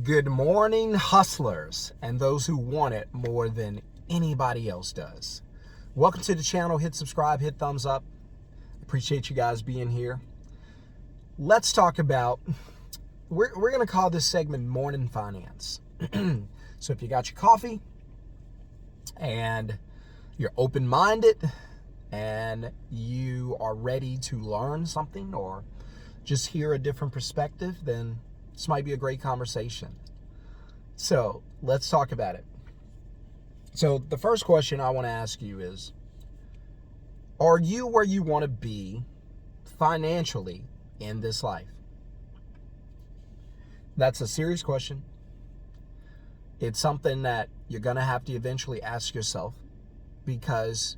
Good morning, hustlers, and those who want it more than anybody else does. Welcome to the channel. Hit subscribe, hit thumbs up. Appreciate you guys being here. Let's talk about, we're going to call this segment Morning Finance. So if you got your coffee and you're open-minded and you are ready to learn something or just hear a different perspective, then this might be a great conversation. So let's talk about it. So the first question I want to ask you is, are you where you want to be financially in this life? That's a serious question. It's something that you're going to have to eventually ask yourself, because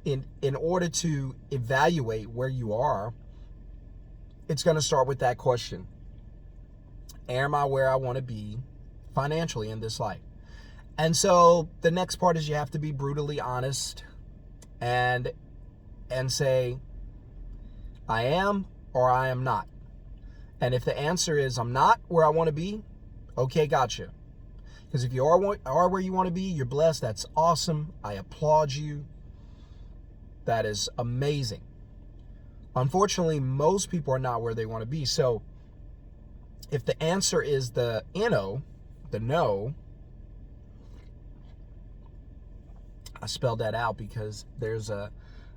in order to evaluate where you are, it's going to start with that question. Am I where I want to be financially in this life? And so the next part is you have to be brutally honest and say, I am or I am not. And if the answer is I'm not where I want to be, okay, gotcha. Because if you are where you want to be, you're blessed. That's awesome. I applaud you. That is amazing. Unfortunately, most people are not where they want to be. So if the answer is the no, I spelled that out because there's a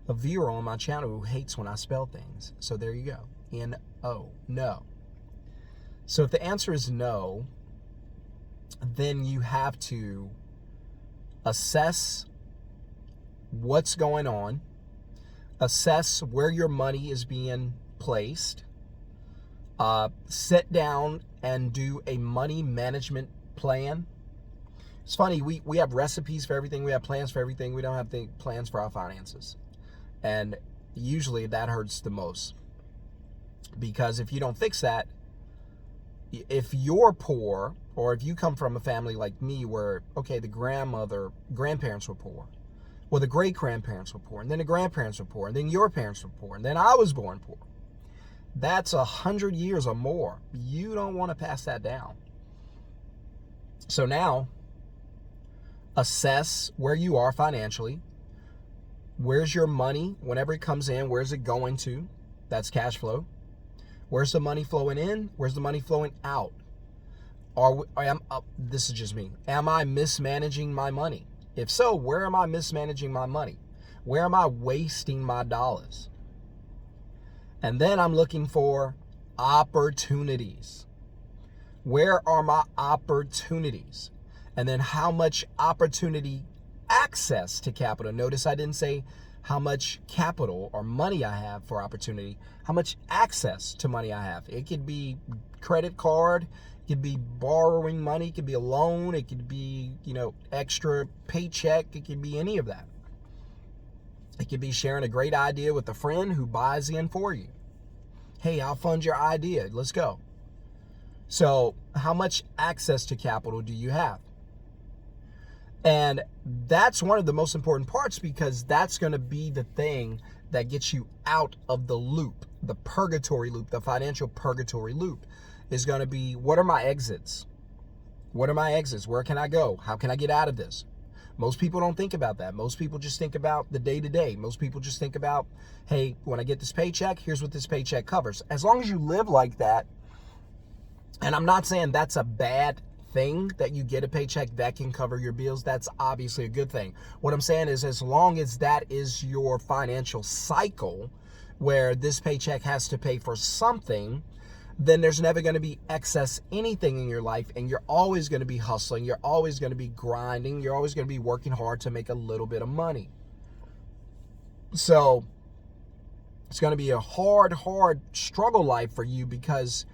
viewer on my channel who hates when I spell things. So there you go. N-O, no. So if the answer is no, then you have to assess what's going on, assess where your money is being placed, sit down and do a money management plan. It's funny, we have recipes for everything, we have plans for everything, we don't have plans for our finances. And usually that hurts the most, because if you don't fix that, if you're poor, or if you come from a family like me where, okay, the grandparents were poor, well, the great-grandparents were poor, and then the grandparents were poor, and then your parents were poor, and then I was born poor. That's 100 years or more. You don't want to pass that down. So now, assess where you are financially. Where's your money? Whenever it comes in, where's it going to? That's cash flow. Where's the money flowing in? Where's the money flowing out? This is just me. Am I mismanaging my money? If so, where am I mismanaging my money? Where am I wasting my dollars? And then I'm looking for opportunities. Where are my opportunities? And then how much opportunity access to capital. Notice I didn't say how much capital or money I have for opportunity. How much access to money I have. It could be credit card. It could be borrowing money. It could be a loan. It could be, extra paycheck. It could be any of that. It could be sharing a great idea with a friend who buys in for you. Hey, I'll fund your idea. Let's go. So how much access to capital do you have? And that's one of the most important parts, because that's going to be the thing that gets you out of the loop, the purgatory loop, the financial purgatory loop is going to be, what are my exits? What are my exits? Where can I go? How can I get out of this? Most people don't think about that. Most people just think about the day-to-day. Most people just think about, hey, when I get this paycheck, here's what this paycheck covers. As long as you live like that, and I'm not saying that's a bad thing that you get a paycheck that can cover your bills. That's obviously a good thing. What I'm saying is, as long as that is your financial cycle, where this paycheck has to pay for something, then there's never going to be excess anything in your life, and you're always going to be hustling, you're always going to be grinding, you're always going to be working hard to make a little bit of money. So it's going to be a hard struggle life for you, because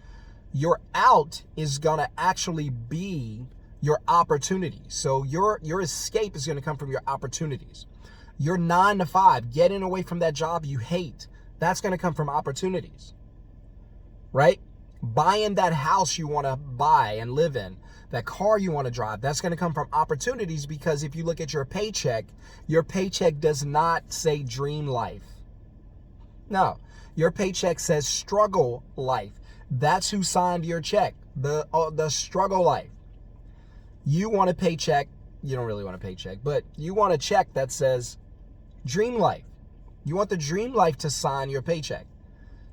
your out is going to actually be your opportunity. So your escape is going to come from your opportunities. Your 9 to 5, getting away from that job you hate, that's going to come from opportunities, right? Buying that house you want to buy and live in, that car you want to drive, that's going to come from opportunities, because if you look at your paycheck does not say dream life. No, your paycheck says struggle life. That's who signed your check. the struggle life. You want a paycheck. You don't really want a paycheck, but you want a check that says dream life. You want the dream life to sign your paycheck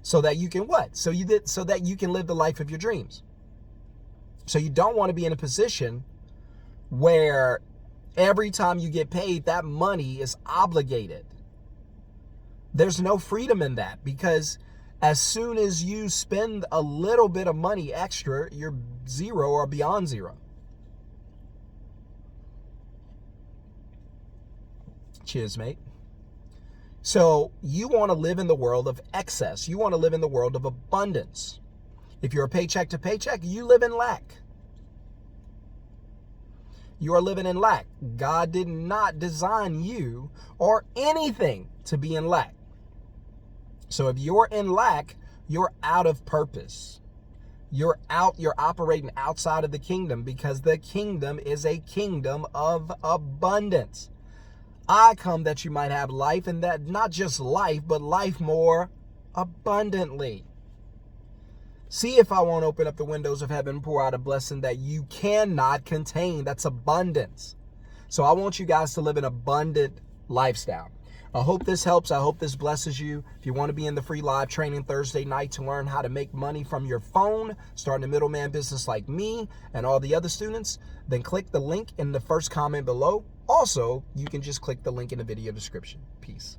so that you can what? So that you can live the life of your dreams. So you don't want to be in a position where every time you get paid, that money is obligated. There's no freedom in that, because as soon as you spend a little bit of money extra, you're zero or beyond zero. Cheers, mate. So you want to live in the world of excess. You want to live in the world of abundance. If you're a paycheck to paycheck, you live in lack. You are living in lack. God did not design you or anything to be in lack. So if you're in lack, you're out of purpose. You're operating outside of the kingdom, because the kingdom is a kingdom of abundance. I come that you might have life, and that not just life, but life more abundantly. See if I won't open up the windows of heaven, pour out a blessing that you cannot contain. That's abundance. So I want you guys to live an abundant lifestyle. I hope this helps. I hope this blesses you. If you want to be in the free live training Thursday night to learn how to make money from your phone, starting a middleman business like me and all the other students, then click the link in the first comment below. Also, you can just click the link in the video description. Peace.